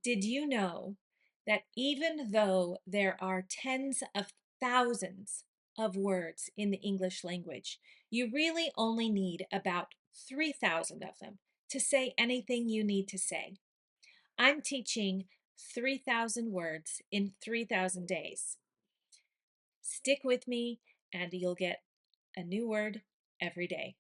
Did you know that even though there are tens of thousands of words in the English language, you really only need about 3,000 of them to say anything you need to say? I'm teaching 3,000 words in 3,000 days. Stick with me and you'll get a new word every day.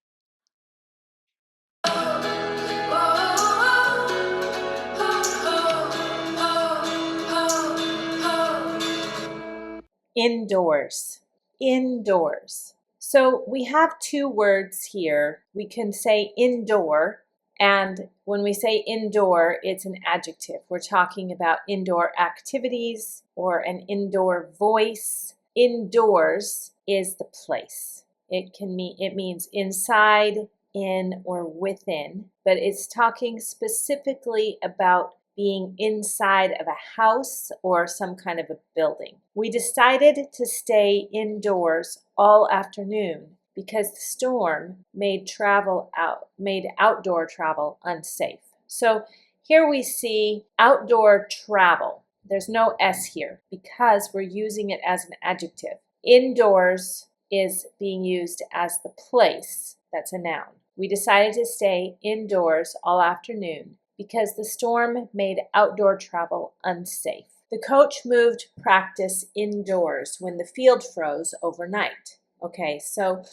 Indoors. Indoors. So we have two words here. We can say indoor, and when we say indoor, it's an adjective. We're talking about indoor activities or an indoor voice. Indoors is the place. It means inside, in, or within, but it's talking specifically about being inside of a house or some kind of a building. We decided to stay indoors all afternoon because the storm made outdoor travel unsafe. So here we see outdoor travel. There's no S here because we're using it as an adjective. Indoors is being used as the place. That's a noun. We decided to stay indoors all afternoon because the storm made outdoor travel unsafe. The coach moved practice indoors when the field froze overnight. Okay, so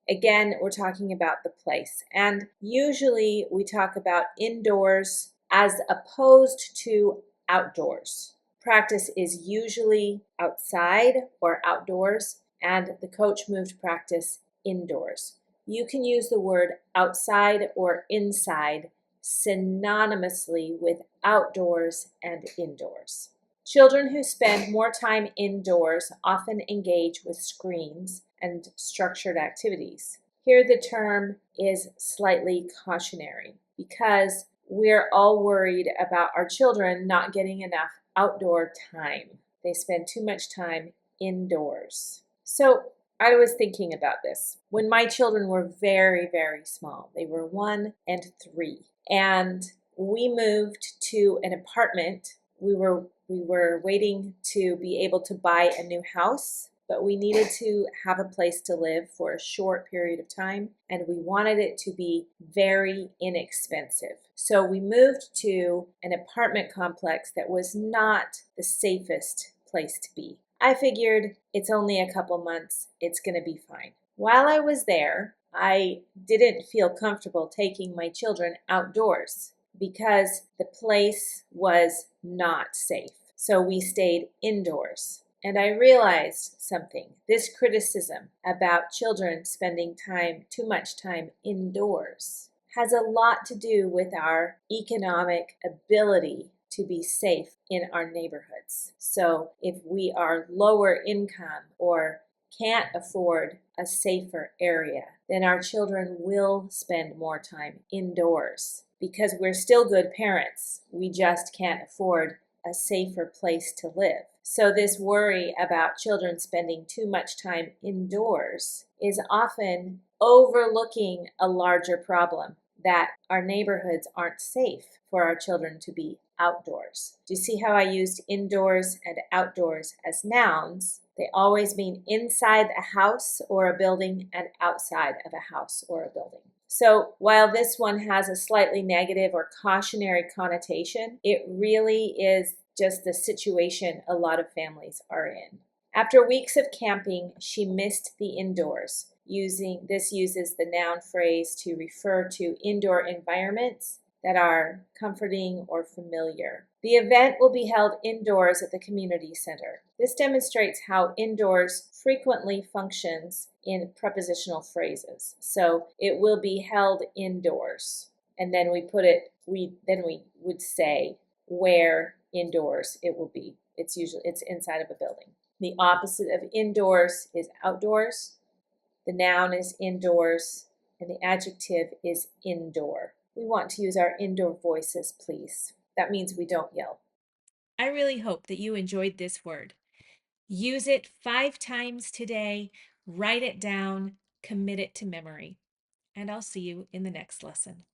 again, we're talking about the place. And usually we talk about indoors as opposed to outdoors. Practice is usually outside or outdoors, and the coach moved practice indoors. You can use the word outside or inside synonymously with outdoors and indoors. Children who spend more time indoors often engage with screens and structured activities. Here the term is slightly cautionary because we're all worried about our children not getting enough outdoor time. They spend too much time indoors. So I was thinking about this. When my children were very, very small, they were 1 and 3, and we moved to an apartment. We were waiting to be able to buy a new house, but we needed to have a place to live for a short period of time, and we wanted it to be very inexpensive. So we moved to an apartment complex that was not the safest place to be. I figured it's only a couple months, it's going to be fine. While I was there, I didn't feel comfortable taking my children outdoors because the place was not safe. So we stayed indoors. And I realized something. This criticism about children spending too much time indoors, has a lot to do with our economic ability to be safe in our neighborhoods. So if we are lower income or can't afford a safer area, then our children will spend more time indoors because we're still good parents. We just can't afford a safer place to live. So this worry about children spending too much time indoors is often overlooking a larger problem, that our neighborhoods aren't safe for our children to be outdoors. Do you see how I used indoors and outdoors as nouns? They always mean inside a house or a building and outside of a house or a building. So while this one has a slightly negative or cautionary connotation, it really is just the situation a lot of families are in. After weeks of camping, she missed the indoors. This uses the noun phrase to refer to indoor environments that are comforting or familiar. The event will be held indoors at the community center. This demonstrates how indoors frequently functions in prepositional phrases. So it will be held indoors. And then we would say where indoors it will be. It's inside of a building. The opposite of indoors is outdoors. The noun is indoors, and the adjective is indoor. We want to use our indoor voices, please. That means we don't yell. I really hope that you enjoyed this word. Use it 5 times today, write it down, commit it to memory, and I'll see you in the next lesson.